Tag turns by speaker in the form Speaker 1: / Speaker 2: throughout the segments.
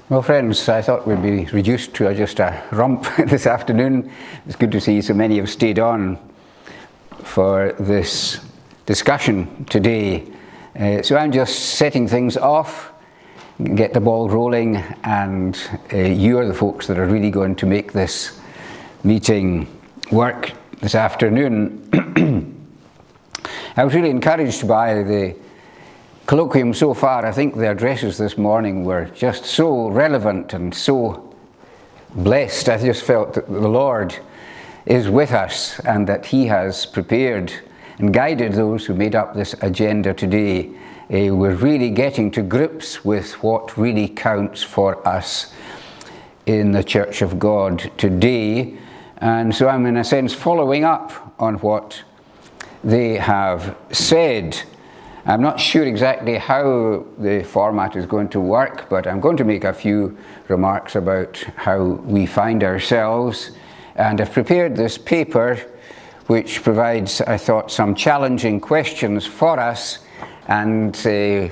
Speaker 1: Well, friends, I thought we'd be reduced to just a romp this afternoon. It's good to see so many have stayed on for this discussion today. So I'm just setting things off, get the ball rolling, and you are the folks that are really going to make this meeting work this afternoon. I was really encouraged by the colloquium so far. I think the addresses this morning were just so relevant and so blessed. I just felt that the Lord is with us and that He has prepared and guided those who made up this agenda today. We're really getting to grips with what really counts for us in the Church of God today. And so I'm in a sense following up on what they have said. I'm not sure exactly how the format is going to work, but I'm going to make a few remarks about how we find ourselves. And I've prepared this paper, which provides, I thought, some challenging questions for us. And you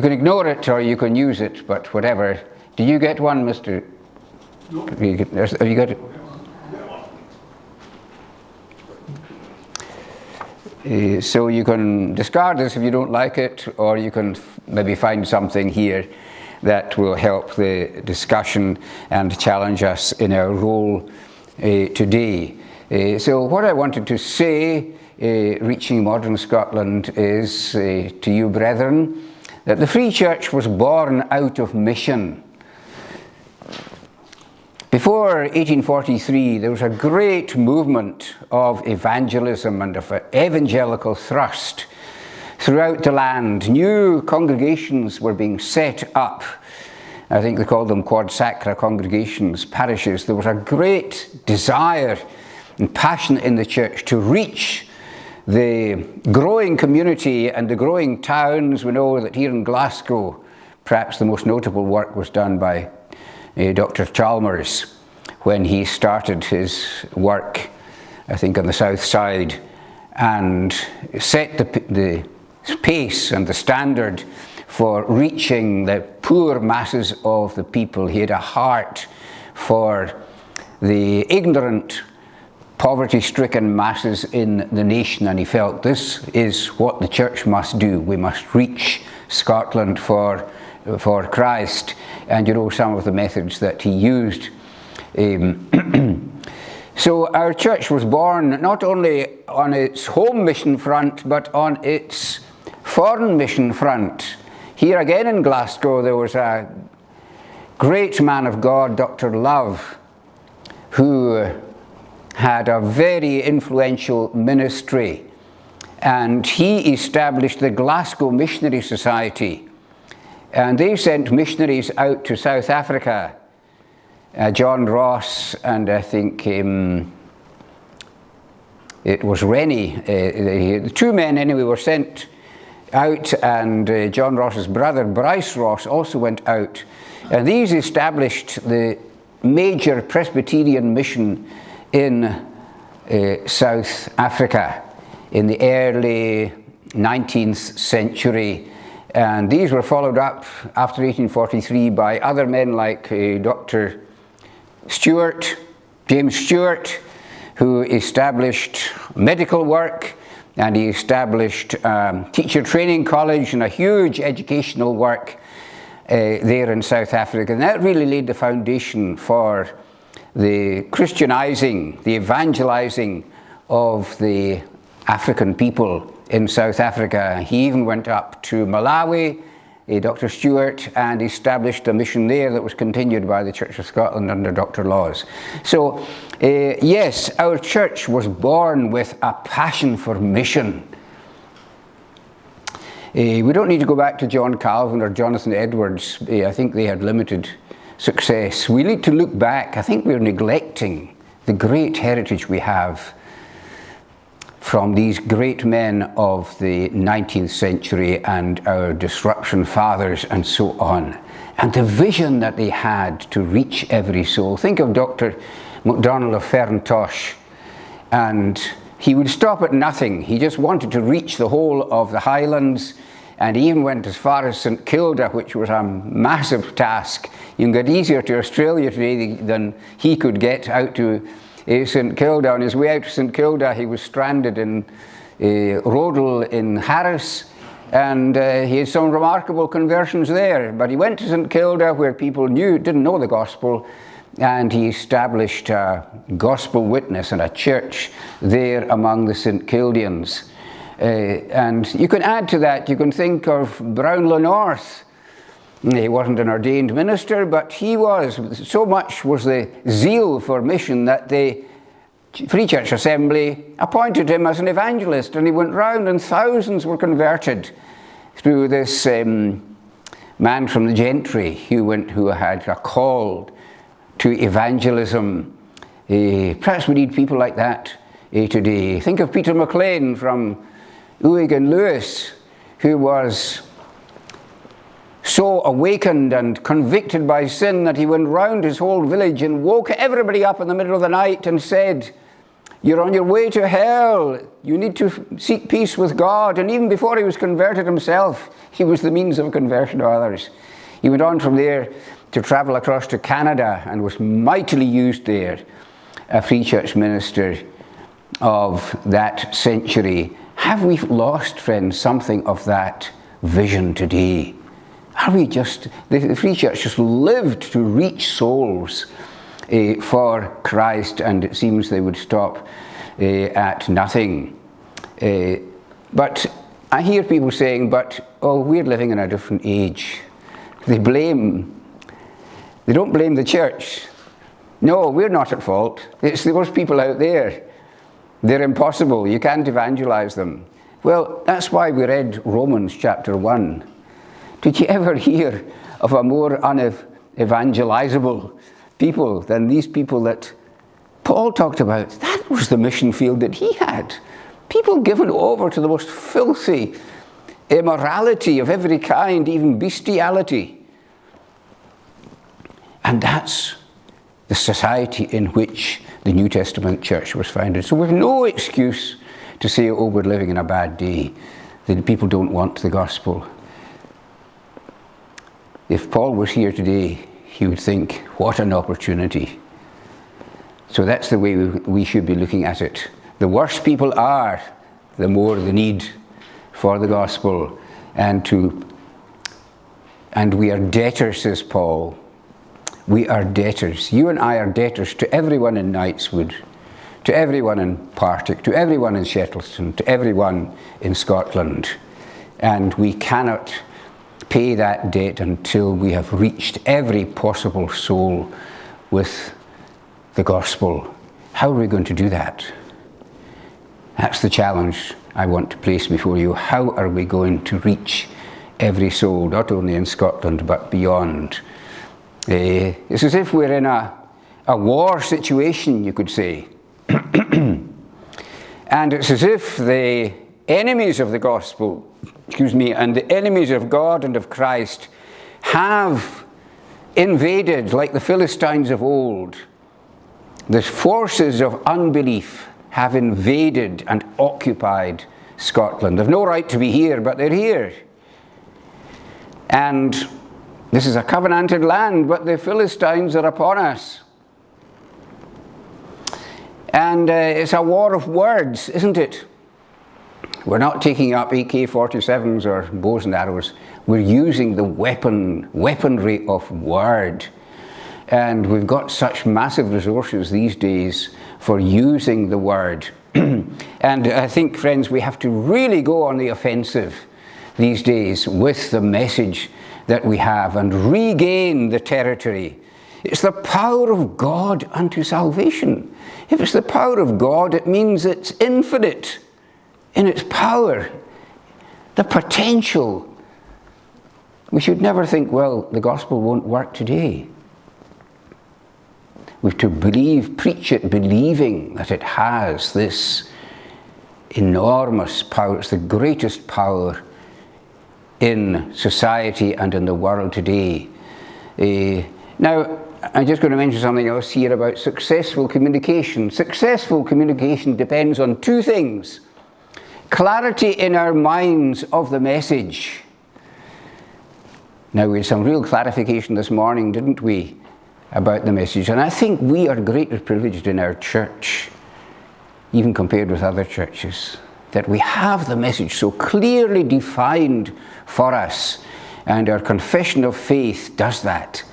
Speaker 1: can ignore it or you can use it, but whatever. Do you get one, Mr.?
Speaker 2: No.
Speaker 1: Have you got it? So you can discard this if you don't like it, or you can maybe find something here that will help the discussion and challenge us in our role today. So what I wanted to say, reaching modern Scotland, is to you brethren, that the Free Church was born out of mission. Before 1843, there was a great movement of evangelism and of evangelical thrust throughout the land. New congregations were being set up. I think they called them quad sacra congregations, parishes. There was a great desire and passion in the church to reach the growing community and the growing towns. We know that here in Glasgow, perhaps the most notable work was done by Dr. Chalmers when he started his work, I think, on the south side, and set the pace and the standard for reaching the poor masses of the people. He had a heart for the ignorant, poverty-stricken masses in the nation, and he felt this is what the church must do. We must reach Scotland for Christ. And you know some of the methods that he used. So our church was born not only on its home mission front, but on its foreign mission front. Here again in Glasgow, there was a great man of God, Dr. Love, who had a very influential ministry, and he established the Glasgow Missionary Society. And they sent missionaries out to South Africa. John Ross and I think it was Rennie. The two men anyway were sent out, and John Ross's brother Bryce Ross also went out. And these established the major Presbyterian mission in South Africa in the early 19th century. And these were followed up after 1843 by other men like Dr. Stewart, James Stewart, who established medical work, and he established teacher training college and a huge educational work there in South Africa. And that really laid the foundation for the Christianizing, the evangelizing of the African people in South Africa. He even went up to Malawi, Dr. Stewart, and established a mission there that was continued by the Church of Scotland under Dr. Laws. So, yes, our church was born with a passion for mission. We don't need to go back to John Calvin or Jonathan Edwards. I think they had limited success. We need to look back. I think we're neglecting the great heritage we have from these great men of the 19th century and our disruption fathers and so on, and the vision that they had to reach every soul. Think of Dr. MacDonald of Ferntosh, and he would stop at nothing. He just wanted to reach the whole of the Highlands. and he even went as far as St Kilda, which was a massive task. You can get easier to Australia today than he could get out to St Kilda. On his way out to St Kilda, he was stranded in Rodel in Harris, and he had some remarkable conversions there. But he went to St Kilda, where people didn't know the gospel, and he established a gospel witness and a church there among the St Kildians. And you can add to that, you can think of Brownlow North. He wasn't an ordained minister, but he was. So much was the zeal for mission that the Free Church Assembly appointed him as an evangelist, and he went round and thousands were converted through this man from the gentry who had a call to evangelism. Perhaps we need people like that today. Think of Peter McLean from Uig and Lewis, who was so awakened and convicted by sin that he went round his whole village and woke everybody up in the middle of the night and said, "You're on your way to hell. You need to seek peace with God." And even before he was converted himself, he was the means of conversion to others. He went on from there to travel across to Canada and was mightily used there, a Free Church minister of that century. Have we lost, friends, something of that vision today? Are we the Free Church just lived to reach souls for Christ, and it seems they would stop at nothing. But I hear people saying, we're living in a different age. They don't blame the church. No, we're not at fault. It's those people out there. They're impossible. You can't evangelize them. Well, that's why we read Romans chapter 1. Did you ever hear of a more unevangelizable people than these people that Paul talked about? That was the mission field that he had. People given over to the most filthy immorality of every kind, even bestiality. And that's the society in which the New Testament church was founded. So we've no excuse to say, we're living in a bad day, that people don't want the gospel. If Paul was here today, he would think, what an opportunity. So that's the way we should be looking at it. The worse people are, the more the need for the gospel. And we are debtors, says Paul. We are debtors. You and I are debtors to everyone in Knightswood, to everyone in Partick, to everyone in Shettleston, to everyone in Scotland. And we cannot pay that debt until we have reached every possible soul with the gospel. How are we going to do that? That's the challenge I want to place before you. How are we going to reach every soul, not only in Scotland but beyond? It's as if we're in a war situation, you could say. And it's as if the enemies of the gospel, and the enemies of God and of Christ have invaded, like the Philistines of old. The forces of unbelief have invaded and occupied Scotland. They've no right to be here, but they're here. And this is a covenanted land, but the Philistines are upon us. And it's a war of words, isn't it? We're not taking up AK-47s or bows and arrows. We're using the weaponry of word. And we've got such massive resources these days for using the word. And I think, friends, we have to really go on the offensive these days with the message that we have and regain the territory. It's the power of God unto salvation. If it's the power of God, it means it's infinite in its power, the potential. We should never think, well, the gospel won't work today. We have to preach it, believing that it has this enormous power. It's the greatest power in society and in the world today. Now, I'm just going to mention something else here about successful communication. Successful communication depends on two things: clarity in our minds of the message, Now, we had some real clarification this morning, didn't we, about the message. And I think we are greatly privileged in our church, even compared with other churches, that we have the message so clearly defined for us. And our confession of faith does that,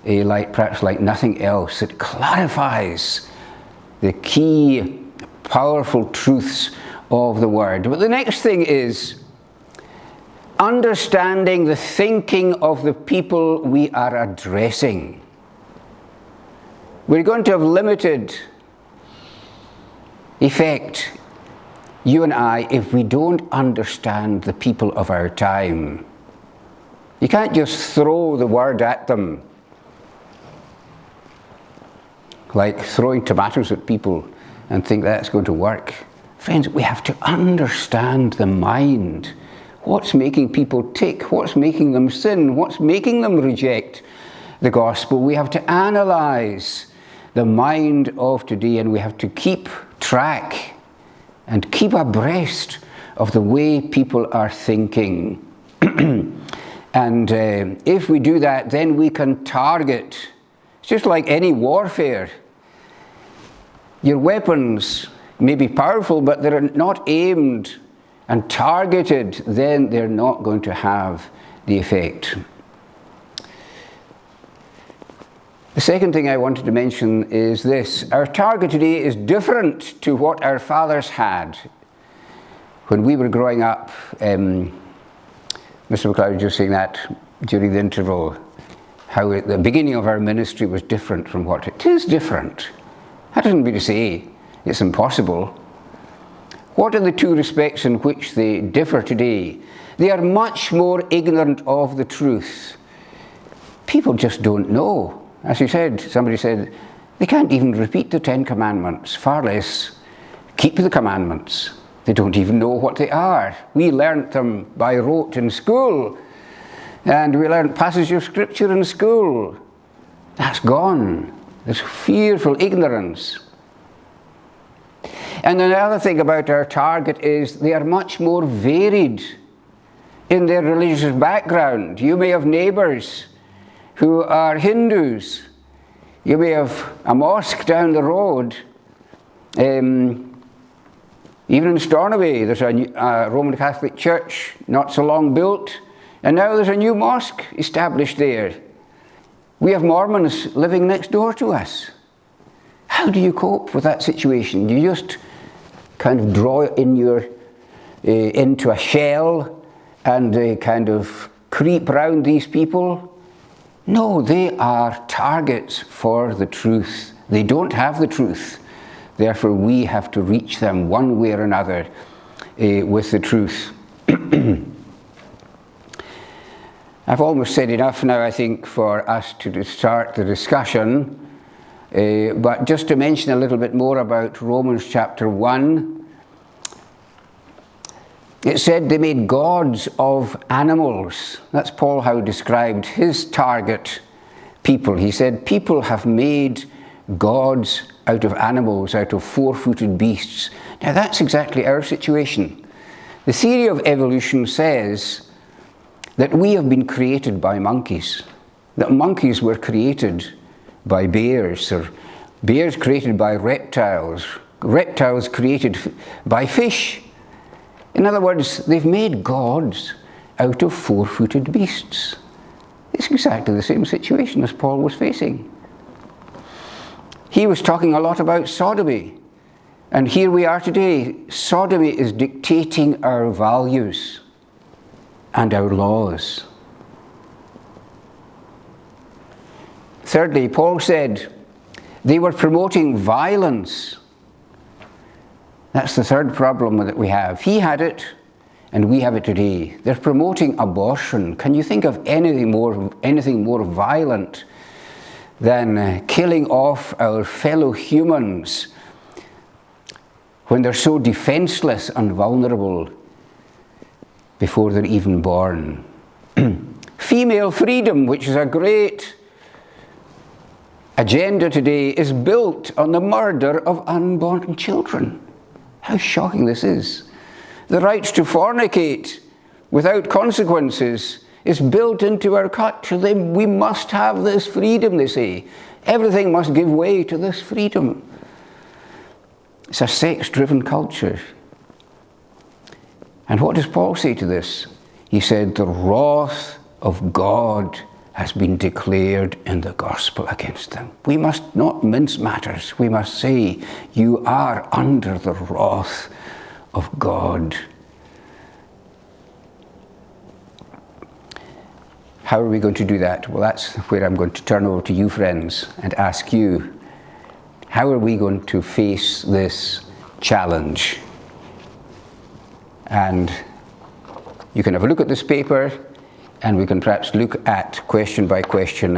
Speaker 1: perhaps like nothing else. It clarifies the key, powerful truths of the Word. But the next thing is understanding the thinking of the people we are addressing. We're going to have limited effect, you and I, if we don't understand the people of our time. You can't just throw the Word at them like throwing tomatoes at people and think that's going to work. Friends, we have to understand the mind. What's making people tick? What's making them sin? What's making them reject the gospel? We have to analyze the mind of today, and we have to keep track and keep abreast of the way people are thinking. And if we do that, then we can target. It's just like any warfare. Your weapons may be powerful, but they're not aimed and targeted, then they're not going to have the effect. The second thing I wanted to mention is this. Our target today is different to what our fathers had. When we were growing up, Mr. McLeod was just saying that during the interval, how the beginning of our ministry was different from what it is different. That doesn't mean to say it's impossible. What are the two respects in which they differ today? They are much more ignorant of the truth. People just don't know. As you said, somebody said, they can't even repeat the 10 Commandments, far less keep the commandments. They don't even know what they are. We learnt them by rote in school, and we learnt passages of Scripture in school. That's gone. There's fearful ignorance. And another thing about our target is they are much more varied in their religious background. You may have neighbours who are Hindus. You may have a mosque down the road. Even in Stornoway, there's a Roman Catholic church not so long built, and now there's a new mosque established there. We have Mormons living next door to us. How do you cope with that situation? Do you just kind of draw into a shell and kind of creep round these people? No, they are targets for the truth. They don't have the truth. Therefore, we have to reach them one way or another with the truth. I've almost said enough now, I think, for us to start the discussion. But just to mention a little bit more about Romans chapter 1. It said they made gods of animals. That's Paul how he described his target people. He said people have made gods out of animals, out of four-footed beasts. Now that's exactly our situation. The theory of evolution says that we have been created by monkeys, that monkeys were created by bears, or bears created by reptiles, reptiles created by fish. In other words, they've made gods out of four-footed beasts. It's exactly the same situation as Paul was facing. He was talking a lot about sodomy, and here we are today. Sodomy is dictating our values and our laws. Thirdly, Paul said they were promoting violence. That's the third problem that we have. He had it, and we have it today. They're promoting abortion. Can you think of anything more violent than killing off our fellow humans when they're so defenseless and vulnerable before they're even born? Female freedom, which is a great agenda today, is built on the murder of unborn children. How shocking this is. The right to fornicate without consequences It's built into our culture. We must have this freedom, they say. Everything must give way to this freedom. It's a sex-driven culture. And what does Paul say to this? He said, the wrath of God has been declared in the gospel against them. We must not mince matters. We must say, you are under the wrath of God. How are we going to do that? Well, that's where I'm going to turn over to you, friends, and ask you, how are we going to face this challenge? And you can have a look at this paper, and we can perhaps look at question by question